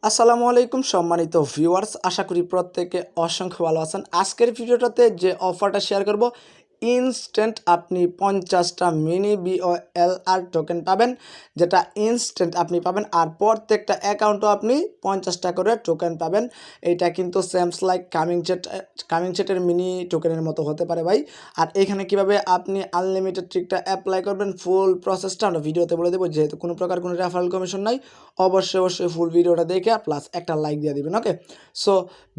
আসসালামু আলাইকুম সম্মানিত ভিউয়ার্স, আশা করি প্রত্যেকে অসংখ্য ভালো আছেন। আজকের ভিডিওটাতে যে অফারটা শেয়ার করব, ইনস্ট্যান্ট আপনি 50টা মিনি বিওএলআর টোকেন পাবেন, যেটা ইনস্ট্যান্ট আপনি পাবেন। আর প্রত্যেকটা অ্যাকাউন্টও আপনি 50টা করে টোকেন পাবেন। এটা কিন্তু সেমস লাইক কামিং চ্যাটের মিনি টোকেনের মতো হতে পারে ভাই। আর এখানে কিভাবে আপনি আনলিমিটেড ট্রিকটা অ্যাপ্লাই করবেন, ফুল প্রসেসটা আমরা ভিডিওতে বলে দেবো। যেহেতু কোনো প্রকার কোনো রেফারেল কমিশন নাই, অবশ্যই ফুল ভিডিওটা দেখে প্লাস একটা লাইক দিয়ে দিবেন। ওকে, সো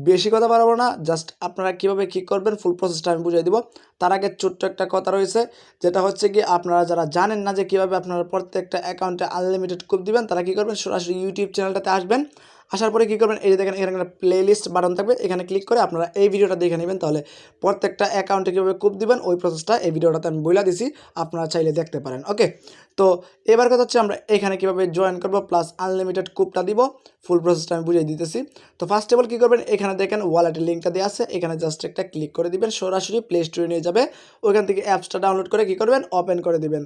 বেশি কথা বাড়াবো না, জাস্ট আপনারা কীভাবে কী করবেন ফুল প্রসেসটা আমি বুঝিয়ে দিব। তার আগে ছোট্ট একটা কথা রয়েছে, যেটা হচ্ছে কি, আপনারা যারা জানেন না যে কীভাবে আপনারা প্রত্যেকটা অ্যাকাউন্টে আনলিমিটেড কোড দিবেন, তারা কী করবেন, সরাসরি ইউটিউব চ্যানেলটাতে আসবেন। আসার পরে কী করবেন, এই যে দেখেন এখানে একটা প্লেলিস্ট বাটন থাকবে, এখানে ক্লিক করে আপনারা এই ভিডিওটা দেখে নেবেন। তাহলে প্রত্যেকটা অ্যাকাউন্টে কীভাবে কোড দিবেন ওই প্রসেসটা এই ভিডিওটাতে আমি বলে দিছি, আপনারা চাইলে দেখতে পারেন। ওকে, তো এবার কথা হচ্ছে আমরা এখানে কীভাবে জয়েন করব প্লাস আনলিমিটেড কোডটা দিব, ফুল প্রসেসটা আমি বুঝিয়ে দিতেছি। তো ফার্স্ট অফ অল কী করবেন, এখানে দেখেন ওয়ালেটের লিঙ্কটা দেওয়া আছে, এখানে জাস্ট একটা ক্লিক করে দিবেন, সরাসরি প্লে স্টোরে নিয়ে যাবে। ওইখান থেকে অ্যাপসটা ডাউনলোড করে কী করবেন, ওপেন করে দিবেন।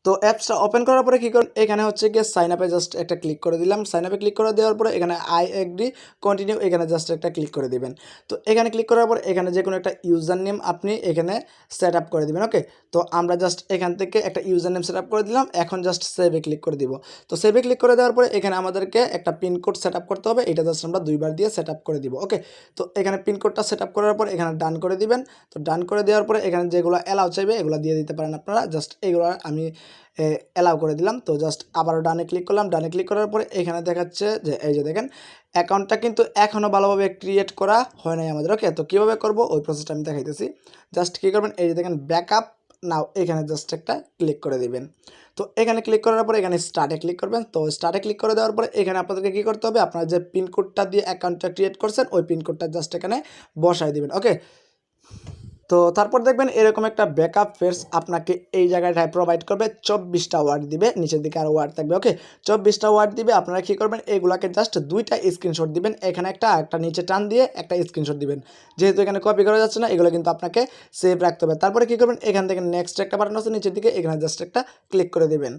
তো অ্যাপসটা ওপেন করার পরে কী করুন, এখানে হচ্ছে গিয়ে সাইন আপে জাস্ট একটা ক্লিক করে দিলাম। সাইন আপে ক্লিক করে দেওয়ার পরে এখানে আই এগ্রি কন্টিনিউ, এখানে জাস্ট একটা ক্লিক করে দিবেন। তো এখানে ক্লিক করার পর এখানে যে কোনো একটা ইউজার নেম আপনি এখানে সেট আপ করে দিবেন। ওকে, তো আমরা জাস্ট এখান থেকে একটা ইউজার নেম সেট আপ করে দিলাম। এখন জাস্ট সেভে ক্লিক করে দিব। তো সেভে ক্লিক করে দেওয়ার পরে এখানে আমাদেরকে একটা পিনকোড সেট আপ করতে হবে, এটা জাস্ট আমরা দুইবার দিয়ে সেট আপ করে দিব। ওকে, তো এখানে পিনকোডটা সেট আপ করার পর এখানে ডান করে দিবেন। তো ডান করে দেওয়ার পরে এখানে যেগুলো অ্যালাউ চাইবে এগুলো দিয়ে দিতে পারেন আপনারা, জাস্ট এগুলো আমি অ্যালাউ করে দিলাম। তো জাস্ট আবারও ডানে ক্লিক করলাম। ডানে ক্লিক করার পরে এখানে দেখাচ্ছে যে এই যে দেখেন অ্যাকাউন্টটা কিন্তু এখনও ভালোভাবে ক্রিয়েট করা হয় নাই আমাদের। ওকে, তো কীভাবে করবো ওই প্রসেসটা আমি দেখাইতেছি। জাস্ট কী করবেন, এই যে দেখেন ব্যাকআপ নাও, এখানে জাস্ট একটা ক্লিক করে দিবেন। তো এখানে ক্লিক করার পরে এখানে স্টার্টে ক্লিক করবেন। তো স্টার্টে ক্লিক করে দেওয়ার পরে এখানে আপনাদেরকে কী করতে হবে, আপনারা যে পিনকোডটা দিয়ে অ্যাকাউন্টটা ক্রিয়েট করছেন ওই পিনকোডটা জাস্ট এখানে বসায় দিবেন। ওকে, তো তারপর দেখবেন এরকম একটা ব্যাকআপ পেজ আপনাকে এই জায়গাটায় প্রোভাইড করবে। 24টা ওয়ার্ড দিবে, নিচের দিকে আরও ওয়ার্ড থাকবে। ওকে, 24টা ওয়ার্ড দিবে। আপনারা কী করবেন, এগুলাকে জাস্ট দুইটা স্ক্রিনশট দিবেন, এখানে একটা নিচে টান দিয়ে একটা স্ক্রিনশট দিবেন। যেহেতু এখানে কপি করা যাচ্ছে না, এগুলো কিন্তু আপনাকে সেভ রাখতে হবে। তারপরে কী করবেন, এখান থেকে নেক্সট একটা বাটন আছে নিচের দিকে, এখানে জাস্ট একটা ক্লিক করে দেবেন।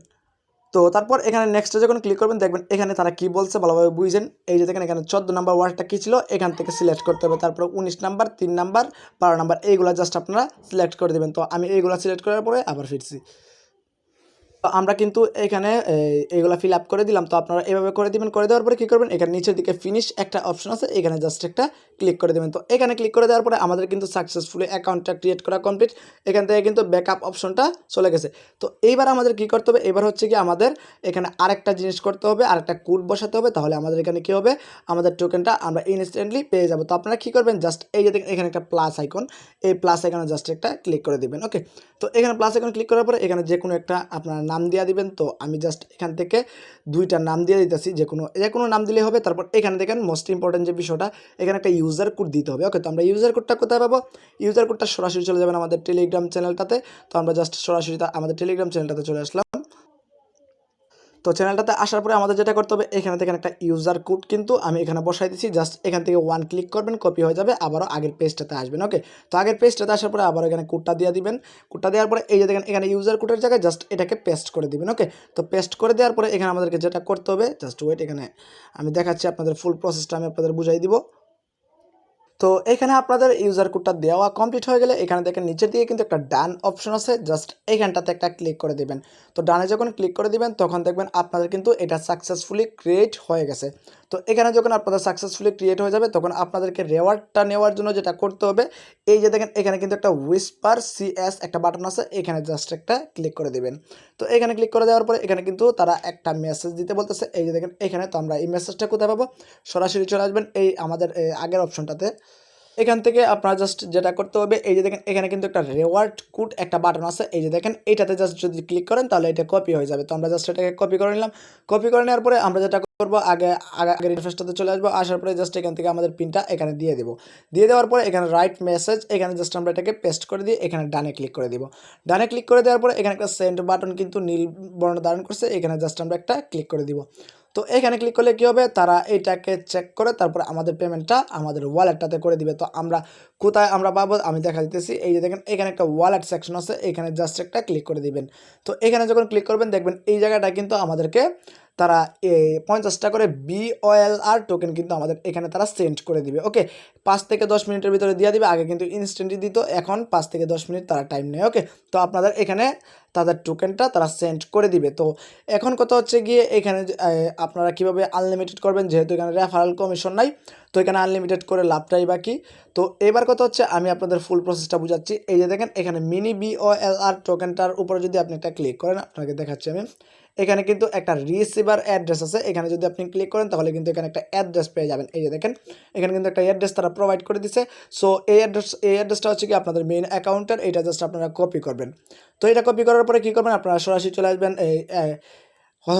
তো তারপর এখানে নেক্সটে যখন ক্লিক করবেন দেখবেন এখানে তারা কী বলছে ভালোভাবে বুঝছেন। এই যে দেখেন এখানে 14 নাম্বার ওয়ার্ডটা কী ছিল এখান থেকে সিলেক্ট করতে হবে। তারপর 19 নাম্বার, 3 নাম্বার, 12 নাম্বার এইগুলো জাস্ট আপনারা সিলেক্ট করে দেবেন। তো আমি এইগুলো সিলেক্ট করার পরে আবার ফিরছি। তো আমরা কিন্তু এখানে এইগুলা ফিল আপ করে দিলাম। তো আপনারা এভাবে করে দিবেন। করে দেওয়ার পরে কী করবেন, এখানে নিচের দিকে ফিনিশ একটা অপশন আছে, এখানে জাস্ট একটা ক্লিক করে দেবেন। তো এখানে ক্লিক করে দেওয়ার পরে আমাদের কিন্তু সাকসেসফুলি অ্যাকাউন্টটা ক্রিয়েট করা কমপ্লিট। এখান থেকে কিন্তু ব্যাকআপ অপশনটা চলে গেছে। তো এইবার আমাদের কী করতে হবে, এবার হচ্ছে কি আমাদের এখানে আরেকটা জিনিস করতে হবে, আরেকটা কোড বসাতে হবে। তাহলে আমাদের এখানে কী হবে, আমাদের টোকেনটা আমরা ইনস্ট্যান্টলি পেয়ে যাব। তো আপনারা কী করবেন, জাস্ট এই যে এখানে একটা প্লাস আইকন, এই প্লাস আইকনে জাস্ট একটা ক্লিক করে দেবেন। ওকে, তো এখানে প্লাস আইকন ক্লিক করার পরে এখানে যে কোনো একটা আপনার নাম দিয়ে দিবেন। তো আমি জাস্ট এখান থেকে দুইটা নাম দিয়ে দিতেছি, যে কোনো নাম দিলেই হবে। তারপর এখানে দেখেন মোস্ট ইম্পর্টেন্ট যে বিষয়টা, এখানে একটা ইউজার কোড দিতে হবে। ওকে, তো আমরা ইউজার কোডটা কোথায় পাবো, ইউজার কোডটা সরাসরি চলে যাবেন আমাদের টেলিগ্রাম চ্যানেলটাতে। তো আমরা জাস্ট সরাসরি আমাদের টেলিগ্রাম চ্যানেলটাতে চলে আসলাম। তো চ্যানেলটাতে আসার পরে আমাদের যেটা করতে হবে, এখানে দেখেন একটা ইউজার কোড কিন্তু আমি এখানে বসাই দিচ্ছি। জাস্ট এখান থেকে ওয়ান ক্লিক করবেন, কপি হয়ে যাবে, আবারও আগের পেজটাতে আসবেন। ওকে, তো আগের পেজটাতে আসার পরে আবার এখানে কোডটা দিয়ে দিবেন। কোডটা দেওয়ার পরে এই যে দেখেন এখানে ইউজার কোডের জায়গায় জাস্ট এটাকে পেস্ট করে দিবেন। ওকে, তো পেস্ট করে দেওয়ার পরে এখানে আমাদেরকে যেটা করতে হবে, জাস্ট ওয়েট, এখানে আমি দেখাচ্ছি আপনাদের ফুল প্রসেসটা আমি আপনাদের বুঝাই দিব। তো এখানে আপনাদের ইউজার কোডটা দেওয়া কমপ্লিট হয়ে গেলে এখানে দেখেন নিচের দিকে কিন্তু একটা ডান অপশন আছে, জাস্ট এইখানটাতে একটা ক্লিক করে দেবেন। তো ডানে যখন ক্লিক করে দিবেন তখন দেখবেন আপনাদের কিন্তু এটা সাকসেসফুলি ক্রিয়েট হয়ে গেছে। তো এখানে যখন আপনাদের সাকসেসফুলি ক্রিয়েট হয়ে যাবে তখন আপনাদেরকে রেওয়ার্ডটা নেওয়ার জন্য যেটা করতে হবে, এই যে দেখেন এখানে কিন্তু একটা উইসপার সিএস একটা বাটন আছে, এখানে জাস্ট একটা ক্লিক করে দেবেন। তো এখানে ক্লিক করে দেওয়ার পরে এখানে কিন্তু তারা একটা মেসেজ দিতে বলতেছে, এই যে দেখেন এখানে। তো আমরা এই মেসেজটা কোথায় পাবো, সরাসরি চলে আসবেন এই আমাদের আগের অপশনটাতে। এখান থেকে আপনারা জাস্ট যেটা করতে হবে, এই যে দেখেন এখানে কিন্তু একটা রেওয়ার্ড কোড একটা বাটন আছে, এই যে দেখেন এটাতে জাস্ট যদি ক্লিক করেন তাহলে এটা কপি হয়ে যাবে। তো আমরা জাস্ট এটাকে কপি করে নিলাম। কপি করে নেওয়ার পরে আমরা যেটা করবো, আগের ইন্টারফেসটাতে চলে আসবো। আসার পরে জাস্ট এখান থেকে আমাদের পিনটা এখানে দিয়ে দেবো। দিয়ে দেওয়ার পরে এখানে রাইট মেসেজ, এখানে জাস্ট আমরা এটাকে পেস্ট করে দিয়ে এখানে ডানে ক্লিক করে দিব। ডানে ক্লিক করে দেওয়ার পরে এখানে একটা সেন্ড বাটন কিন্তু নীল বর্ণ ধারণ করছে, এখানে জাস্ট আমরা একটা ক্লিক করে দিব। তো এখানে ক্লিক করলে কী হবে, তারা এইটাকে চেক করে তারপরে আমাদের পেমেন্টটা আমাদের ওয়ালেটটাতে করে দিবে। তো আমরা কোথায় আমরা পাবো, আমি দেখা দিতেছি। এই যে দেখেন এখানে একটা ওয়ালেট সেকশন আছে, এখানে জাস্ট একটা ক্লিক করে দিবেন। তো এখানে যখন ক্লিক করবেন দেখবেন এই জায়গাটা কিন্তু আমাদেরকে তারা 50টা করে BOLR টোকেন কিন্তু আমাদের এখানে তারা সেন্ড করে দিবে। ওকে, 5 থেকে 10 মিনিটের ভিতরে দিয়ে দিবে। আগে কিন্তু ইনস্ট্যান্টলি দিত, এখন 5 থেকে 10 মিনিট তারা টাইম নেয়। ওকে, তো আপনাদের এখানে তাদের টোকেনটা তারা সেন্ড করে দিবে। তো এখন কথা হচ্ছে গিয়ে এখানে আপনারা কীভাবে আনলিমিটেড করবেন, যেহেতু এখানে রেফারেল কমিশন নাই, তো এখানে আনলিমিটেড করে লাভটাই বাকি। তো এবার কথা হচ্ছে আমি আপনাদের ফুল প্রসেসটা বুঝাচ্ছি। এই যে দেখেন এখানে মিনি BOLR টোকেনটার উপরে যদি আপনি একটা ক্লিক করেন, আপনাকে দেখাচ্ছি আমি, এখানে কিন্তু একটা রিসিভার অ্যাড্রেস আছে। এখানে যদি আপনি ক্লিক করেন তাহলে কিন্তু এখানে একটা অ্যাড্রেস পেয়ে যাবেন। এই যে দেখেন এখানে কিন্তু একটা অ্যাড্রেস তারা প্রোভাইড করে দিচ্ছে। সো এই অ্যাড্রেসটা হচ্ছে কি আপনাদের মেইন অ্যাকাউন্টের, এটা জাস্ট আপনারা কপি করবেন। তো এটা কপি করার পরে কী করবেন, আপনারা সরাসরি চলে আসবেন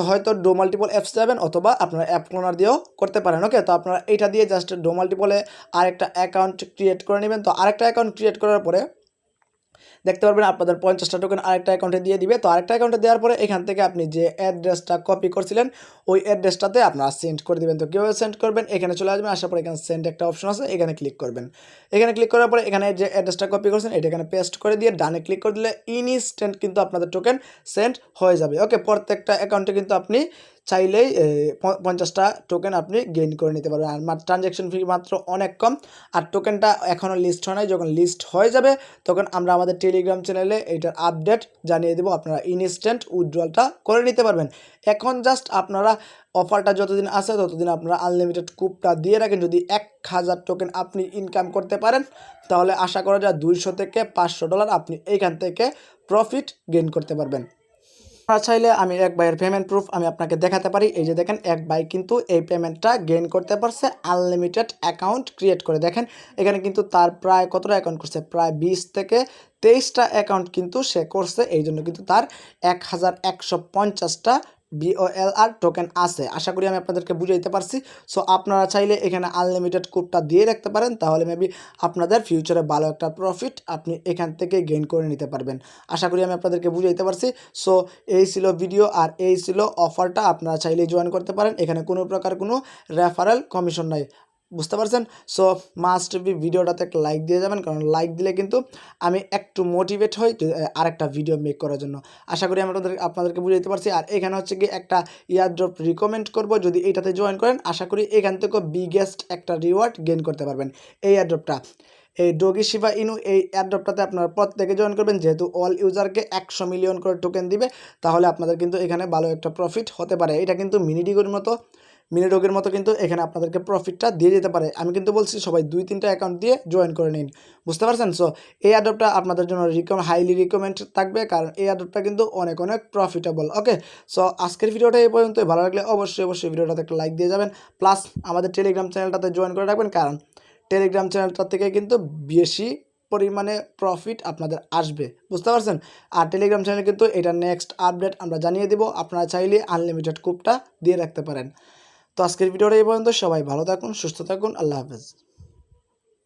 হয়তো ডো মাল্টিপল অ্যাপস যাবেন, অথবা আপনারা অ্যাপ ক্লোনার দিয়েও করতে পারেন। ওকে, তো আপনারা এটা দিয়ে জাস্ট ডো মাল্টিপলে আরেকটা অ্যাকাউন্ট ক্রিয়েট করে নেবেন। তো আরেকটা অ্যাকাউন্ট ক্রিয়েট করার পরে দেখতে পারবেন আপনাদের 50টা টোকেন আরেকটা অ্যাকাউন্টে দিয়ে দিবে। তো আরেকটা অ্যাকাউন্টে দেওয়ার পরে এখান থেকে আপনি যে অ্যাড্রেসটা কপি করছিলেন ওই অ্যাড্রেসটাতে আপনারা সেন্ড করে দিবেন। তো কীভাবে সেন্ড করবেন, এখানে চলে আসবেন, আসার পরে এখানে সেন্ড একটা অপশন আছে, এখানে ক্লিক করবেন। এখানে ক্লিক করার পরে এখানে যে অ্যাড্রেসটা কপি করছেন এটা এখানে পেস্ট করে দিয়ে ডানে ক্লিক করে দিলে ইনস্ট্যান্ট কিন্তু আপনাদের টোকেন সেন্ড হয়ে যাবে। ওকে, প্রত্যেকটা অ্যাকাউন্টে কিন্তু আপনি চাইলেই 50টা টোকেন আপনি গেইন করে নিতে পারবেন। আর ট্রানজ্যাকশন ফি মাত্র অনেক কম। আর টোকেনটা এখনও লিস্ট হয় নাই, যখন লিস্ট হয়ে যাবে তখন আমরা আমাদের টেলিগ্রাম চ্যানেলে এইটার আপডেট জানিয়ে দেবো, আপনারা ইনস্ট্যান্ট উইথড্রলটা করে নিতে পারবেন। এখন জাস্ট আপনারা অফারটা যতদিন আছে ততদিন আপনারা আনলিমিটেড কুপটা দিয়ে রাখেন। যদি 1000 টোকেন আপনি ইনকাম করতে পারেন তাহলে আশা করা যায় $200 থেকে $500 আপনি এইখান থেকে প্রফিট গেইন করতে পারবেন। আপনারা চাইলে আমি এক ভাইয়ের পেমেন্ট প্রুফ আমি আপনাকে দেখাতে পারি। এই যে দেখেন এক ভাই কিন্তু এই পেমেন্টটা গেইন করতে পারছে আনলিমিটেড অ্যাকাউন্ট ক্রিয়েট করে। দেখেন এখানে কিন্তু তার প্রায় কতটা অ্যাকাউন্ট করছে, প্রায় 20 থেকে 23টা অ্যাকাউন্ট কিন্তু সে করছে। এই জন্য কিন্তু তার 1150টা BOLR টোকেন আছে। আশা করি আমি আপনাদেরকে বুঝাইতে পারছি। সো আপনারা চাইলে এখানে আনলিমিটেড কোডটা দিয়ে রাখতে পারেন, তাহলে মেবি আপনাদের ফিউচারে ভালো একটা প্রফিট আপনি এখান থেকে গেইন করে নিতে পারবেন। আশা করি আমি আপনাদেরকে বুঝাইতে পারছি। সো এই ছিল ভিডিও, আর এই ছিল অফারটা। আপনারা চাইলে জয়েন করতে পারেন, এখানে কোনো প্রকার কোনো রেফারেল কমিশন নাই। বুঝতে পারছেন? সো মাস্ট বি ভিডিওটাতে একটা লাইক দিয়ে যাবেন, কারণ লাইক দিলে কিন্তু আমি একটু মোটিভেট হই আরেকটা ভিডিও মেক করার জন্য। আশা করি আমি আপনাদেরকে বুঝাইতে পারছি। আর এখানে হচ্ছে কি একটা ইয়ারড্রপ রিকমেন্ড করব, যদি এইটাতে জয়েন করেন আশা করি এখান থেকেও বিগেস্ট একটা রিওয়ার্ড গেইন করতে পারবেন। এই ইয়ারড্রপটা, এই ডগি শিবা ইনু, এই অ্যাড্রপটাতে আপনারা প্রত্যেকে জয়েন করবেন, যেহেতু অল ইউজারকে 100 মিলিয়ন করে টোকেন দিবে, তাহলে আপনাদের কিন্তু এখানে ভালো একটা প্রফিট হতে পারে। এটা কিন্তু মিনি ডগের মতো কিন্তু এখানে আপনাদেরকে প্রফিটটা দিয়ে যেতে পারে। আমি কিন্তু বলছি সবাই 2-3টা অ্যাকাউন্ট দিয়ে জয়েন করে নিন। বুঝতে পারছেন? সো এই অ্যাড্রপটা আপনাদের জন্য হাইলি রিকমেন্ড থাকবে, কারণ এই অ্যাড্রপটা কিন্তু অনেক প্রফিটেবল। ওকে, সো আজকের ভিডিওটা এই পর্যন্তই। ভালো লাগলে অবশ্যই ভিডিওটাতে একটা লাইক দিয়ে যাবেন, প্লাস আমাদের টেলিগ্রাম চ্যানেলটাতে জয়েন করে রাখবেন, কারণ টেলিগ্রাম চ্যানেলটা থেকে কিন্তু বেশি পরিমাণে প্রফিট আপনাদের আসবে। বুঝতে পারছেন? আর টেলিগ্রাম চ্যানেলে কিন্তু এটা নেক্সট আপডেট আমরা জানিয়ে দেবো। আপনারা চাইলে আনলিমিটেড কুপটা দিয়ে রাখতে পারেন। তো আজকের ভিডিওটা এই পর্যন্ত। সবাই ভালো থাকুন, সুস্থ থাকুন, আল্লাহ হাফেজ।